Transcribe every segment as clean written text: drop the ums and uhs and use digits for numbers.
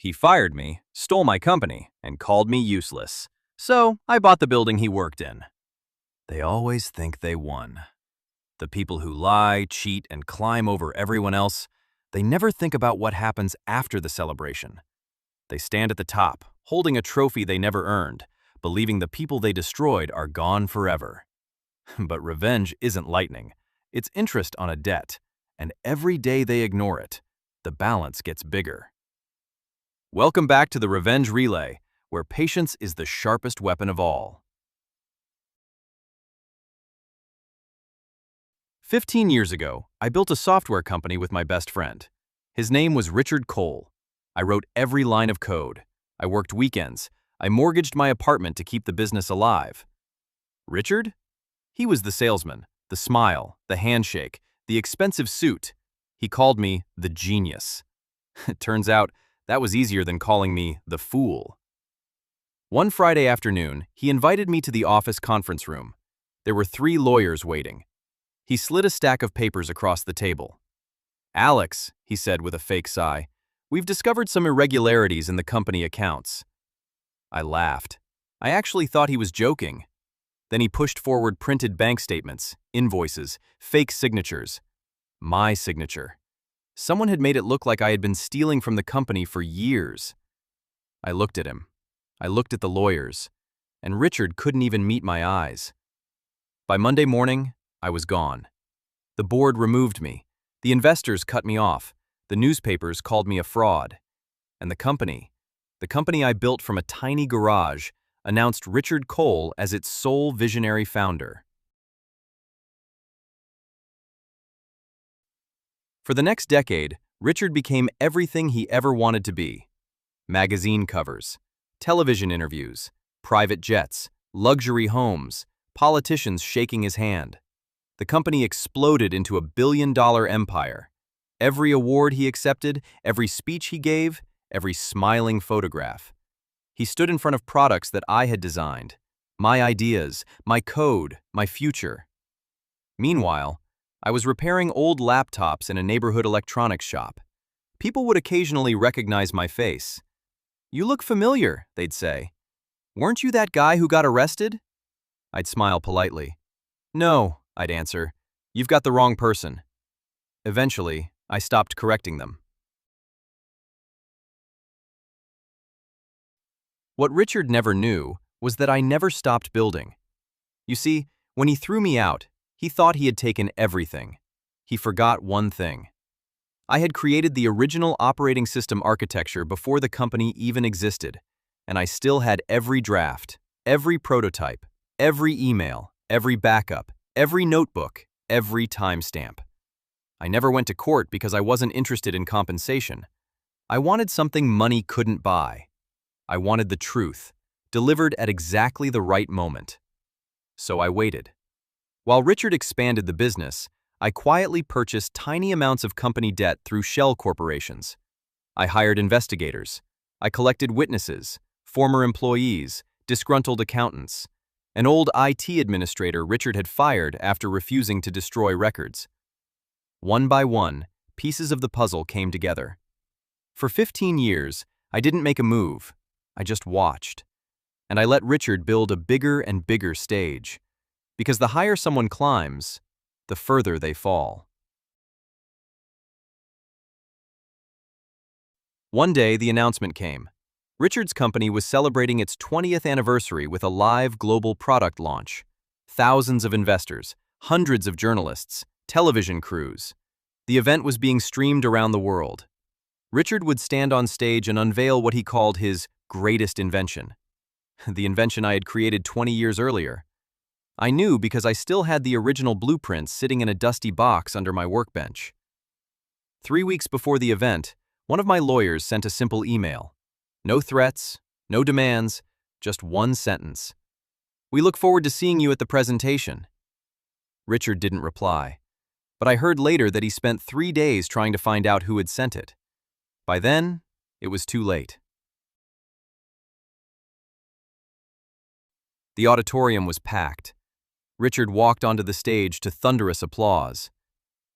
He fired me, stole my company, and called me useless. So I bought the building he worked in. They always think they won. The people who lie, cheat, and climb over everyone else, they never think about what happens after the celebration. They stand at the top, holding a trophy they never earned, believing the people they destroyed are gone forever. But revenge isn't lightning. It's interest on a debt, and every day they ignore it, the balance gets bigger. Welcome back to the Revenge Relay, where patience is the sharpest weapon of all. 15 years ago, I built a software company with my best friend. His name was Richard Cole. I wrote every line of code. I worked weekends. I mortgaged my apartment to keep the business alive. Richard? He was the salesman, the smile, the handshake, the expensive suit. He called me the genius. It turns out that was easier than calling me the fool. One Friday afternoon, he invited me to the office conference room. There were 3 lawyers waiting. He slid a stack of papers across the table. "Alex," he said with a fake sigh, "we've discovered some irregularities in the company accounts." I laughed. I actually thought he was joking. Then he pushed forward printed bank statements, invoices, fake signatures. My signature. Someone had made it look like I had been stealing from the company for years. I looked at him. I looked at the lawyers. And Richard couldn't even meet my eyes. By Monday morning, I was gone. The board removed me. The investors cut me off. The newspapers called me a fraud. And the company I built from a tiny garage, announced Richard Cole as its sole visionary founder. For the next decade, Richard became everything he ever wanted to be. Magazine covers, television interviews, private jets, luxury homes, politicians shaking his hand. The company exploded into a billion-dollar empire. Every award he accepted, every speech he gave, every smiling photograph. He stood in front of products that I had designed. My ideas, my code, my future. Meanwhile, I was repairing old laptops in a neighborhood electronics shop. People would occasionally recognize my face. "You look familiar," they'd say. "Weren't you that guy who got arrested?" I'd smile politely. "No," I'd answer. "You've got the wrong person." Eventually, I stopped correcting them. What Richard never knew was that I never stopped building. You see, when he threw me out, he thought he had taken everything. He forgot one thing. I had created the original operating system architecture before the company even existed, and I still had every draft, every prototype, every email, every backup, every notebook, every timestamp. I never went to court because I wasn't interested in compensation. I wanted something money couldn't buy. I wanted the truth, delivered at exactly the right moment. So I waited. While Richard expanded the business, I quietly purchased tiny amounts of company debt through shell corporations. I hired investigators. I collected witnesses, former employees, disgruntled accountants, an old IT administrator Richard had fired after refusing to destroy records. One by one, pieces of the puzzle came together. For 15 years, I didn't make a move. I just watched. And I let Richard build a bigger and bigger stage. Because the higher someone climbs, the further they fall. One day, the announcement came. Richard's company was celebrating its 20th anniversary with a live global product launch. Thousands of investors, hundreds of journalists, television crews. The event was being streamed around the world. Richard would stand on stage and unveil what he called his greatest invention. The invention I had created 20 years earlier. I knew because I still had the original blueprints sitting in a dusty box under my workbench. 3 weeks before the event, one of my lawyers sent a simple email. No threats, no demands, just one sentence. "We look forward to seeing you at the presentation." Richard didn't reply, but I heard later that he spent 3 days trying to find out who had sent it. By then, it was too late. The auditorium was packed. Richard walked onto the stage to thunderous applause.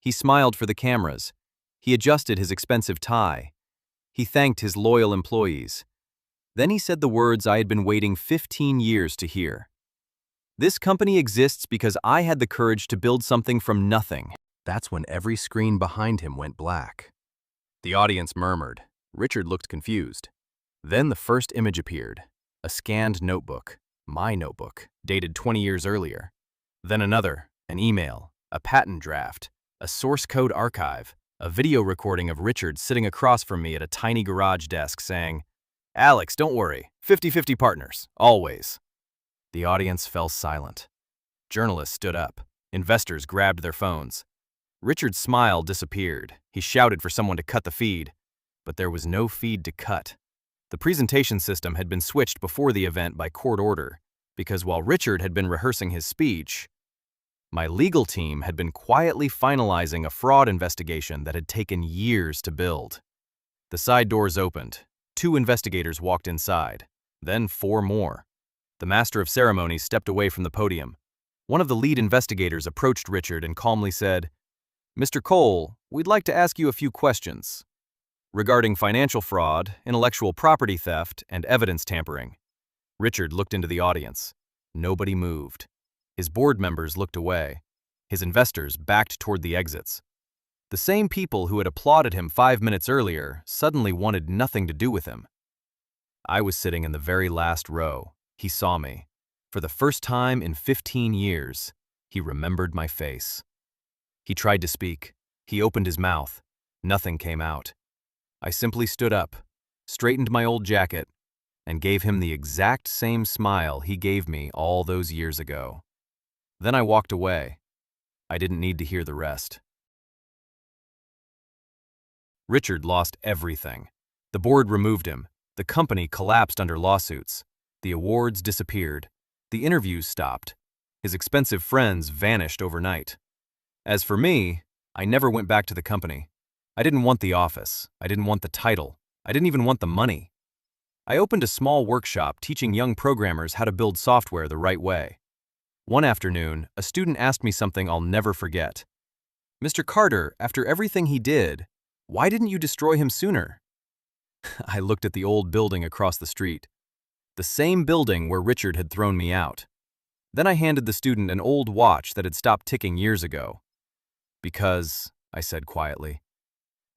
He smiled for the cameras. He adjusted his expensive tie. He thanked his loyal employees. Then he said the words I had been waiting 15 years to hear. "This company exists because I had the courage to build something from nothing." That's when every screen behind him went black. The audience murmured. Richard looked confused. Then the first image appeared, a scanned notebook, my notebook, dated 20 years earlier. Then another, an email, a patent draft, a source code archive, a video recording of Richard sitting across from me at a tiny garage desk saying, "Alex, don't worry, 50-50 partners, always." The audience fell silent. Journalists stood up. Investors grabbed their phones. Richard's smile disappeared. He shouted for someone to cut the feed, but there was no feed to cut. The presentation system had been switched before the event by court order, because while Richard had been rehearsing his speech, my legal team had been quietly finalizing a fraud investigation that had taken years to build. The side doors opened. 2 investigators walked inside, then 4 more. The master of ceremonies stepped away from the podium. One of the lead investigators approached Richard and calmly said, "Mr. Cole, we'd like to ask you a few questions regarding financial fraud, intellectual property theft, and evidence tampering." Richard looked into the audience. Nobody moved. His board members looked away. His investors backed toward the exits. The same people who had applauded him 5 minutes earlier suddenly wanted nothing to do with him. I was sitting in the very last row. He saw me. For the first time in 15 years, he remembered my face. He tried to speak. He opened his mouth. Nothing came out. I simply stood up, straightened my old jacket, and gave him the exact same smile he gave me all those years ago. Then I walked away. I didn't need to hear the rest. Richard lost everything. The board removed him. The company collapsed under lawsuits. The awards disappeared. The interviews stopped. His expensive friends vanished overnight. As for me, I never went back to the company. I didn't want the office. I didn't want the title. I didn't even want the money. I opened a small workshop teaching young programmers how to build software the right way. One afternoon, a student asked me something I'll never forget. "Mr. Carter, after everything he did, why didn't you destroy him sooner?" I looked at the old building across the street, the same building where Richard had thrown me out. Then I handed the student an old watch that had stopped ticking years ago. "Because," I said quietly,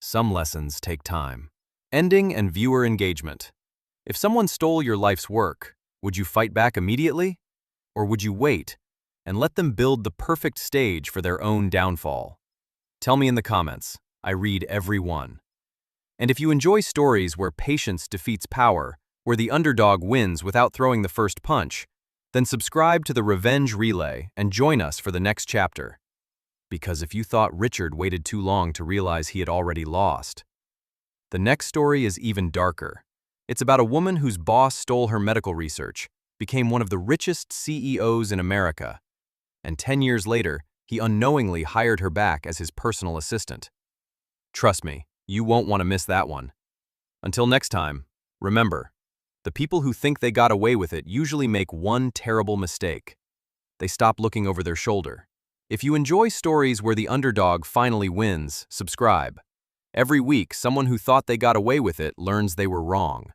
"some lessons take time." Ending and viewer engagement. If someone stole your life's work, would you fight back immediately? Or would you wait and let them build the perfect stage for their own downfall? Tell me in the comments. I read every one. And if you enjoy stories where patience defeats power, where the underdog wins without throwing the first punch, then subscribe to the Revenge Relay and join us for the next chapter. Because if you thought Richard waited too long to realize he had already lost, the next story is even darker. It's about a woman whose boss stole her medical research, became one of the richest CEOs in America, and 10 years later, he unknowingly hired her back as his personal assistant. Trust me, you won't want to miss that one. Until next time, remember, the people who think they got away with it usually make one terrible mistake. They stop looking over their shoulder. If you enjoy stories where the underdog finally wins, subscribe. Every week, someone who thought they got away with it learns they were wrong.